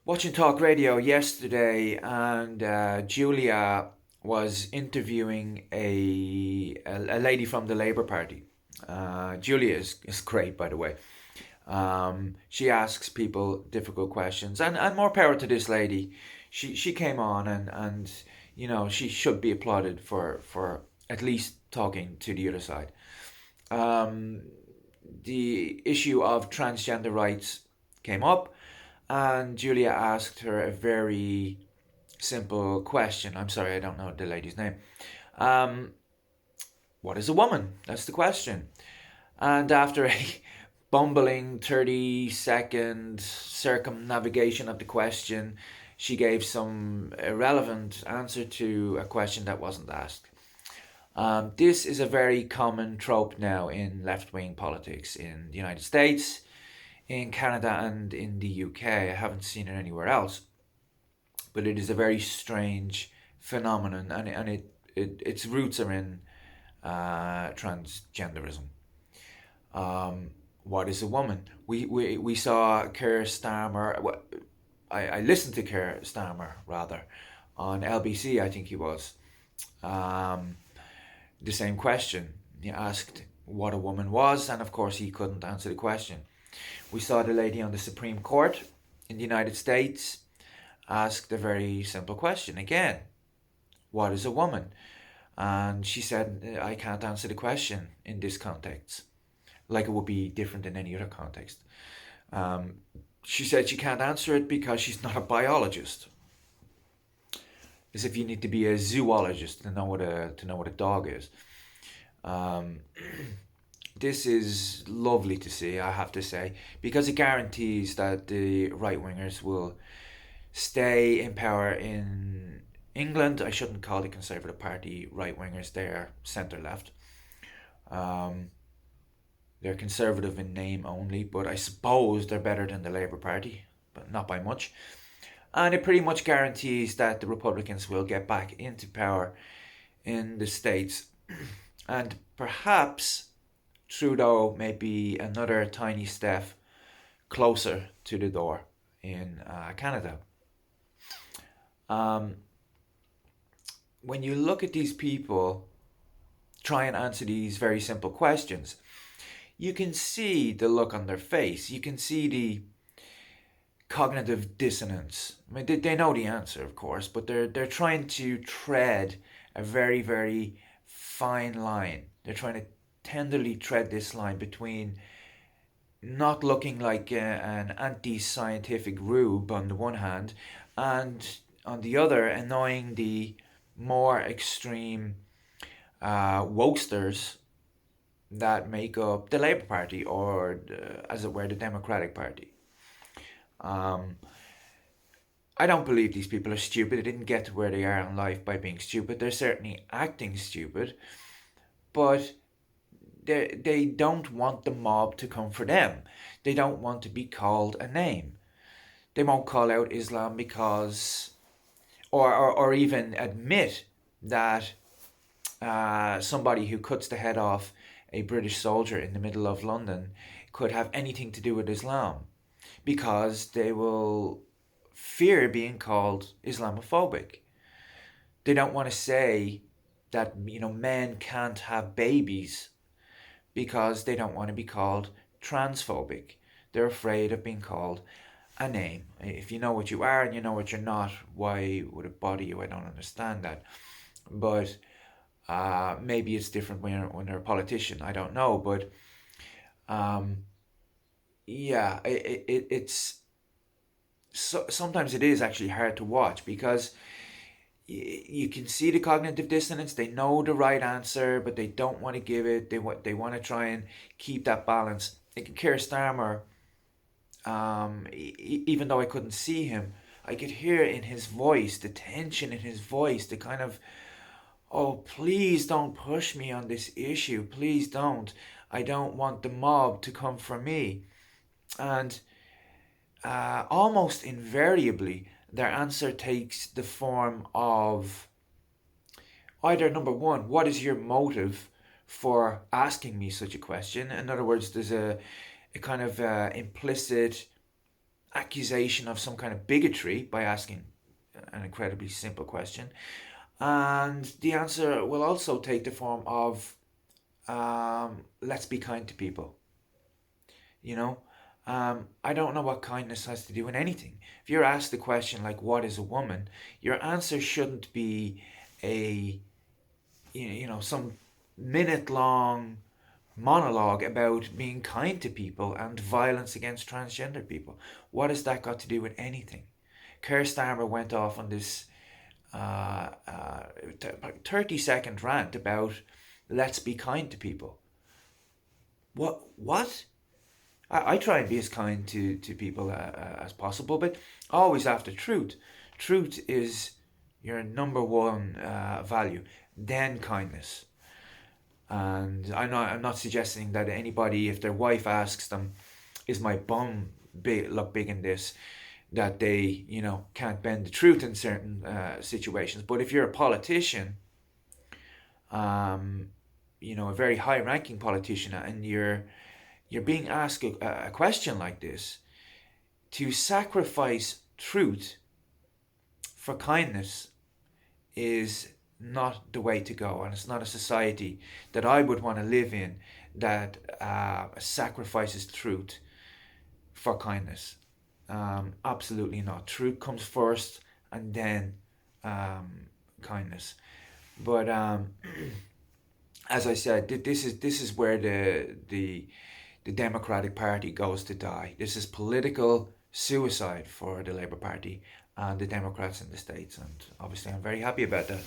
watching talk radio yesterday, and Julia was interviewing a lady from the Labour Party. Julia is great, by the way. She asks people difficult questions, and more power to this lady. She came on, and she should be applauded for at least talking to the other side. Um, the issue of transgender rights came up, and Julia asked her a very simple question. I'm sorry, I don't know the lady's name. Um, what is a woman? That's the question. And after a bumbling 30-second circumnavigation of the question, she gave some irrelevant answer to a question that wasn't asked. This is a very common trope now in left wing politics in the United States, in Canada, and in the UK. I haven't seen it anywhere else, but it is a very strange phenomenon, and its roots are in transgenderism. What is a woman? We saw Kier Starmer. I listened to Kier Starmer rather on LBC, I think he was. Um, the same question. He asked what a woman was, and of course he couldn't answer the question. We saw the lady on the Supreme Court in the United States asked a very simple question again: what is a woman? And she said, I can't answer the question in this context, like it would be different in any other context. Um, she said she can't answer it because she's not a biologist. As if you need to be a zoologist to know what a dog is. Um, this is lovely to see, I have to say, because it guarantees that the right wingers will stay in power in England. I shouldn't call the Conservative Party right wingers; they are centre left. Um, they're conservative in name only, but I suppose they're better than the Labour Party, but not by much. And it pretty much guarantees that the Republicans will get back into power in the States. And perhaps Trudeau may be another tiny step closer to the door in Canada. Um, when you look at these people try and answer these very simple questions, you can see the look on their face. You can see the cognitive dissonance. I mean, they know the answer, of course, but they're trying to tread a very, very fine line. They're trying to tenderly tread this line between not looking like an anti-scientific rube on the one hand, and on the other, annoying the more extreme wokesters that make up the Labour Party, or as it were, the Democratic Party. Um, I don't believe these people are stupid. They didn't get to where they are in life by being stupid. They're certainly acting stupid, but they don't want the mob to come for them. They don't want to be called a name. They won't call out Islam because, or even admit that somebody who cuts the head off a British soldier in the middle of London could have anything to do with Islam, because they will fear being called Islamophobic. They don't want to say that men can't have babies because they don't want to be called transphobic. They're afraid of being called a name. If you know what you are and you know what you're not, why would it bother you? I don't understand that. But maybe it's different when you're a politician. I don't know, but um, yeah, it's sometimes it is actually hard to watch, because you can see the cognitive dissonance. They know the right answer, but they don't want to give it. They want to try and keep that balance. Like Kier Starmer, even though I couldn't see him, I could hear in his voice the tension in his voice, the kind of, oh, please don't push me on this issue. Please don't. I don't want the mob to come for me. And almost invariably, their answer takes the form of either, number one, what is your motive for asking me such a question? In other words, there's a kind of implicit accusation of some kind of bigotry by asking an incredibly simple question. And the answer will also take the form of let's be kind to people. You know, I don't know what kindness has to do with anything. If you're asked the question like, "What is a woman?" your answer shouldn't be a some minute long monologue about being kind to people and violence against transgender people. What has that got to do with anything? Kier Starmer went off on this uh, uh, 30-second rant about let's be kind to people. What? What? I try and be as kind to people as possible, but always after truth. Truth is your number one value, then kindness. And I'm not suggesting that anybody, if their wife asks them, "Is my bum big, look big in this?" that they can't bend the truth in certain situations. But if you're a politician, um, a very high-ranking politician, and you're being asked a question like this, to sacrifice truth for kindness is not the way to go, and it's not a society that I would want to live in that sacrifices truth for kindness. Absolutely not. Truth comes first, and then kindness. But as I said, this is where the Democratic Party goes to die. This is political suicide for the Labour Party and the Democrats in the States, and obviously I'm very happy about that.